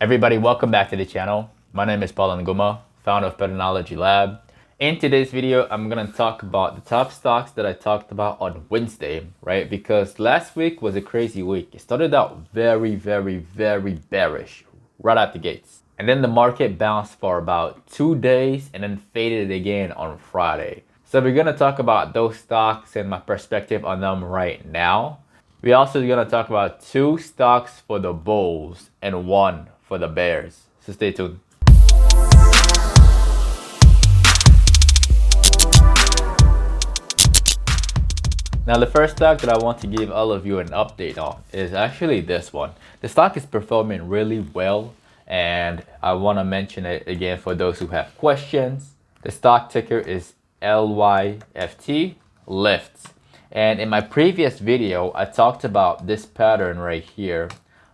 Everybody, welcome back to the channel. My name is Paul Nguma, founder of PATTERNOLOGY LAB. In today's video, I'm going to talk about the top stocks that I talked about on Wednesday, right? Because last week was a crazy week. It started out very bearish right out the gates. And then the market bounced for about 2 days and then faded again on Friday. So we're going to talk about those stocks and my perspective on them right now. We're also going to talk about 2 stocks for the bulls and 1 for the bears. So stay tuned. Now the first stock that I want to give all of you an update on is actually this one. The stock is performing really well and I want to mention it again for those who have questions. The stock ticker is LYFT, LYFT. And in my previous video, I talked about this pattern right here.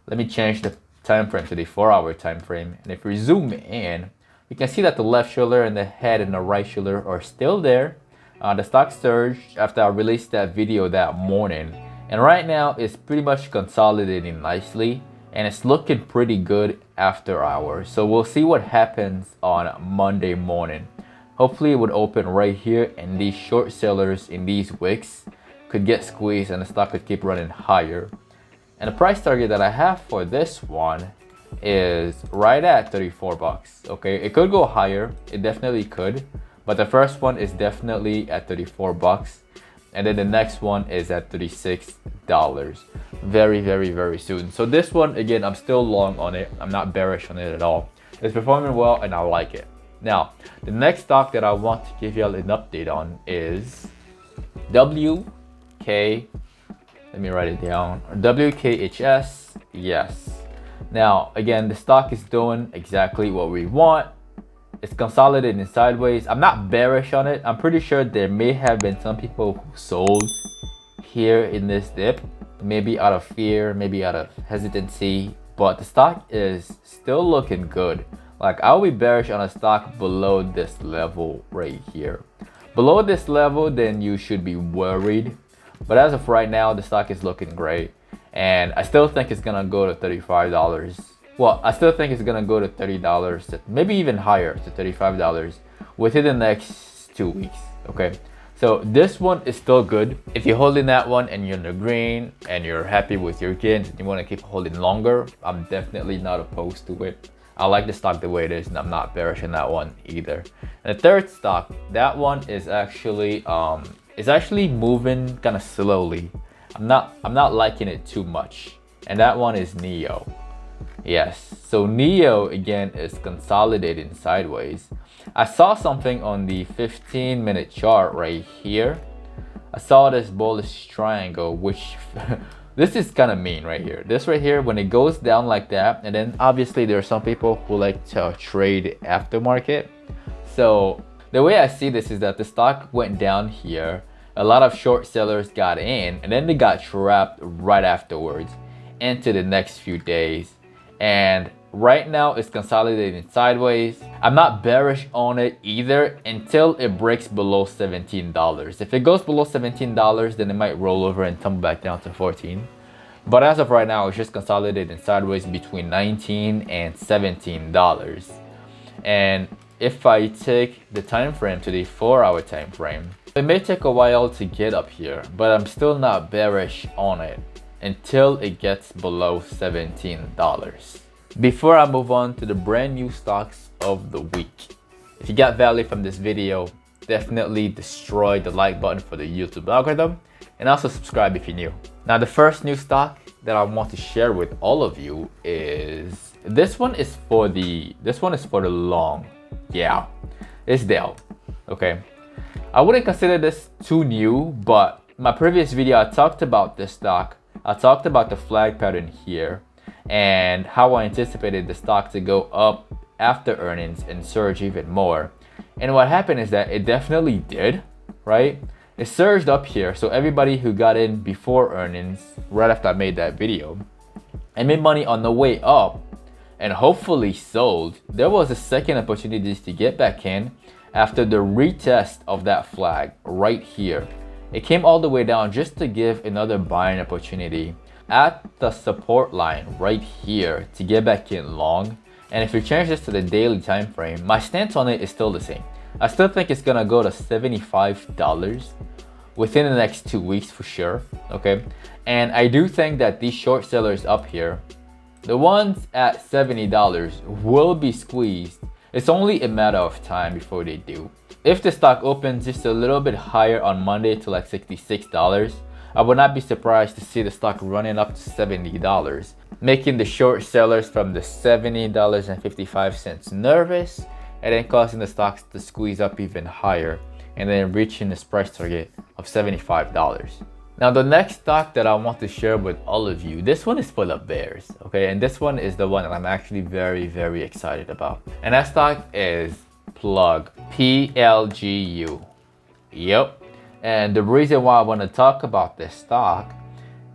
Let me change the time frame to the 4-hour time frame. And if we zoom in, you can see that the left shoulder and the head and the right shoulder are still there. The stock surged after I released that video that morning. And right now, it's pretty much consolidating nicely. And it's looking pretty good after hours. So we'll see what happens on Monday morning. Hopefully it would open right here and these short sellers in these wicks could get squeezed and the stock could keep running higher. And the price target that I have for this one is right at 34 bucks. Okay, it could go higher, it definitely could, but the first one is definitely at 34 bucks, and then the next one is at $36 very soon. So this one, again, I'm still long on it. I'm not bearish on it at all. It's performing well and I like it. Now the next stock that I want to give you all an update on is let me write it down. WKHS, yes. Now, again, the stock is doing exactly what we want. It's consolidating sideways. I'm not bearish on it. I'm pretty sure there may have been some people who sold here in this dip, maybe out of fear, maybe out of hesitancy, but the stock is still looking good. Like, I'll be bearish on a stock below this level right here. Below this level, then you should be worried. But as of right now, the stock is looking great. And I still think it's going to go to $35. Well, I still think it's going to go to $30, maybe even higher to $35 within the next 2 weeks. Okay. So this one is still good. If you're holding that one and you're in the green and you're happy with your gains and you want to keep holding longer, I'm definitely not opposed to it. I like the stock the way it is and I'm not bearish on that one either. And the third stock, that one is actually moving kind of slowly. I'm not liking it too much. And that one is NEO. Yes, so NEO again is consolidating sideways. I saw something on the 15-minute chart right here. I saw this bullish triangle, which this is kind of mean right here. This right here, when it goes down like that, and then obviously there are some people who like to trade aftermarket. So the way I see this is that the stock went down here. A lot of short sellers got in and then they got trapped right afterwards into the next few days. And right now it's consolidating sideways. I'm not bearish on it either until it breaks below $17. If it goes below $17, then it might roll over and tumble back down to 14. But as of right now, it's just consolidating sideways between $19 and $17. And if I take the time frame to the 4-hour time frame, it may take a while to get up here, but I'm still not bearish on it until it gets below $17. Before I move on to the brand new stocks of the week, if you got value from this video, definitely destroy the like button for the YouTube algorithm and also subscribe if you're new. Now the first new stock that I want to share with all of you is this one is for the long. Yeah, it's Dell. Okay, I wouldn't consider this too new, but my previous video I talked about this stock. I talked about the flag pattern here and how I anticipated the stock to go up after earnings and surge even more. And what happened is that it definitely did, right? It surged up here. So everybody who got in before earnings, right after I made that video, and made money on the way up and hopefully sold, there was a second opportunity to get back in after the retest of that flag right here. It came all the way down just to give another buying opportunity. at the support line right here to get back in long. And if you change this to the daily time frame, my stance on it is still the same. I still think it's gonna go to $75 within the next 2 weeks for sure, okay? And I do think that these short sellers up here, the ones at $70 will be squeezed. It's only a matter of time before they do. If the stock opens just a little bit higher on Monday to like $66, I would not be surprised to see the stock running up to $70, making the short sellers from the $70.55 nervous, and then causing the stocks to squeeze up even higher, and then reaching this price target of $75. Now the next stock that I want to share with all of you, this one is full of bears, okay? And this one is the one that I'm actually very, very excited about. And that stock is Plug, PLGU. Yep. And the reason why I want to talk about this stock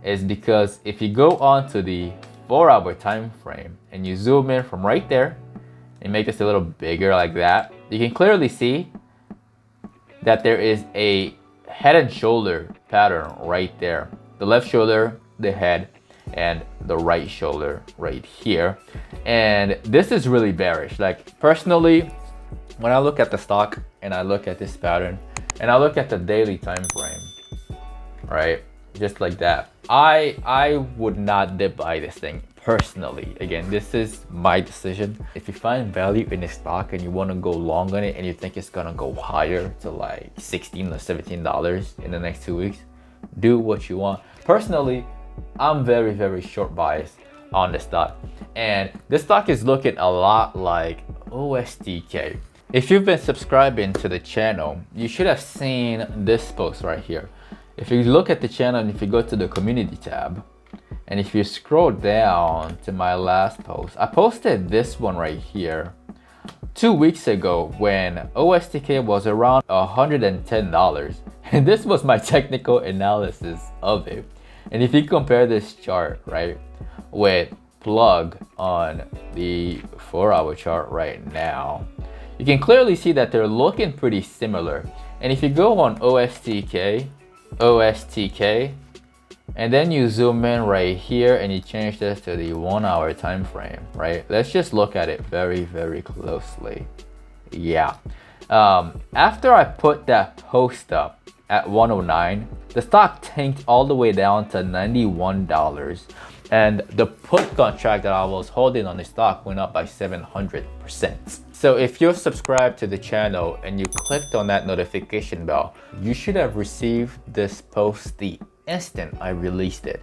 is because if you go on to the 4-hour time frame and you zoom in from right there and make this a little bigger like that, you can clearly see that there is a head and shoulder pattern right there. The left shoulder, the head, and the right shoulder right here. And this is really bearish. Like personally, when I look at the stock and I look at this pattern and I look at the daily time frame, right? Just like that. I would not dip buy this thing personally. Again, this is my decision. If you find value in this stock and you want to go long on it and you think it's gonna go higher to like $16 or $17 in the next 2 weeks, do what you want. Personally, I'm very, very short biased on this stock. And this stock is looking a lot like OSDK. If you've been subscribing to the channel, you should have seen this post right here. If you look at the channel and if you go to the community tab, and if you scroll down to my last post, I posted this one right here 2 weeks ago when OSDK was around $110. And this was my technical analysis of it. And if you compare this chart, right, with Plug on the 4-hour chart right now, you can clearly see that they're looking pretty similar. And if you go on OSDK, and then you zoom in right here and you change this to the 1-hour time frame, right? Let's just look at it very, very closely. Yeah. After I put that post up at 109, the stock tanked all the way down to $91. And the put contract that I was holding on the stock went up by 700%. So if you're subscribed to the channel and you clicked on that notification bell, you should have received this post the instant I released it.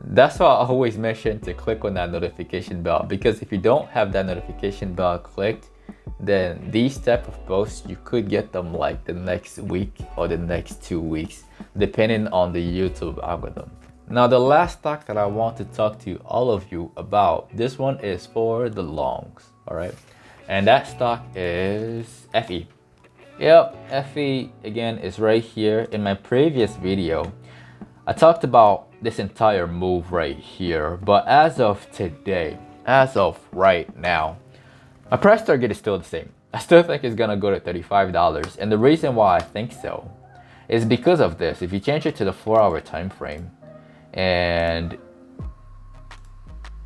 That's why I always mention to click on that notification bell, because if you don't have that notification bell clicked, then these type of posts, you could get them like the next week or the next 2 weeks, depending on the YouTube algorithm. Now the last stock that I want to talk to all of you about, this one is for the longs, all right? And that stock is FE. Yep, FE again is right here. In my previous video, I talked about this entire move right here, but as of today, as of right now, my price target is still the same. I still think it's gonna go to $35. And the reason why I think so is because of this. If you change it to the 4-hour time frame, and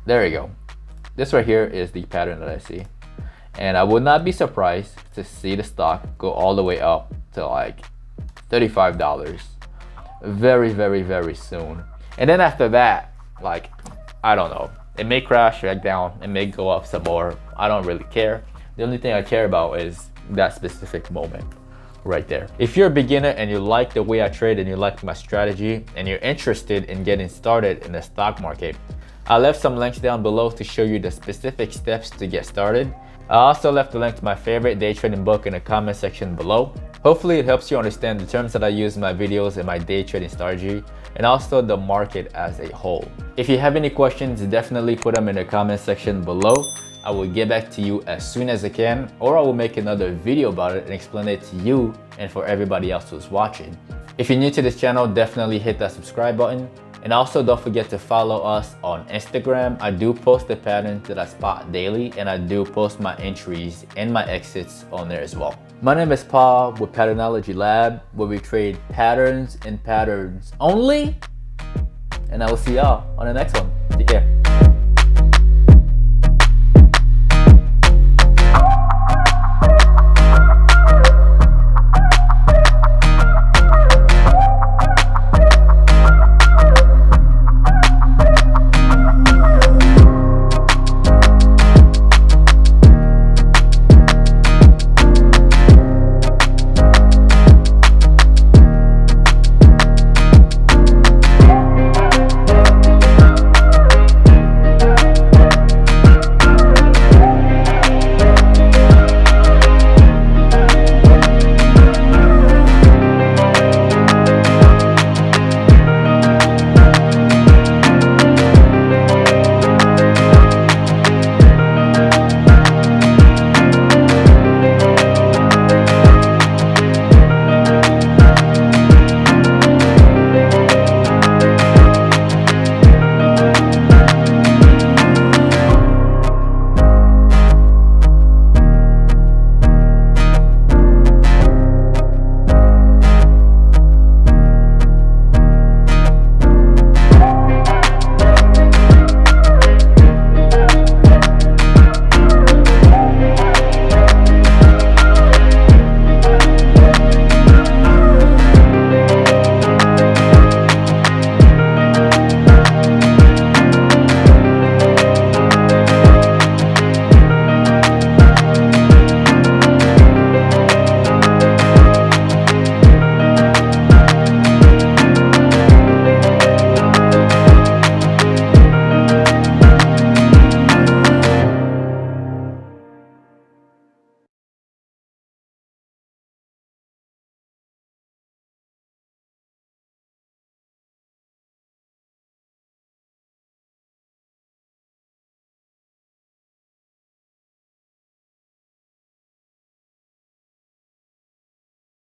there you go. This right here is the pattern that I see. And I would not be surprised to see the stock go all the way up to like $35 very, very, very soon. And then after that, like, I don't know, it may crash back down, it may go up some more. I don't really care. The only thing I care about is that specific moment right there. If you're a beginner and you like the way I trade and you like my strategy and you're interested in getting started in the stock market, I left some links down below to show you the specific steps to get started. I also left a link to my favorite day trading book in the comment section below. Hopefully it helps you understand the terms that I use in my videos and my day trading strategy, and also the market as a whole. If you have any questions, definitely put them in the comment section below. I will get back to you as soon as I can, or I will make another video about it and explain it to you and for everybody else who's watching. If you're new to this channel, definitely hit that subscribe button. And also don't forget to follow us on Instagram. I do post the patterns that I spot daily, and I do post my entries and my exits on there as well. My name is Paul with Patternology Lab, where we trade patterns and patterns only. and I will see y'all on the next one. Take care.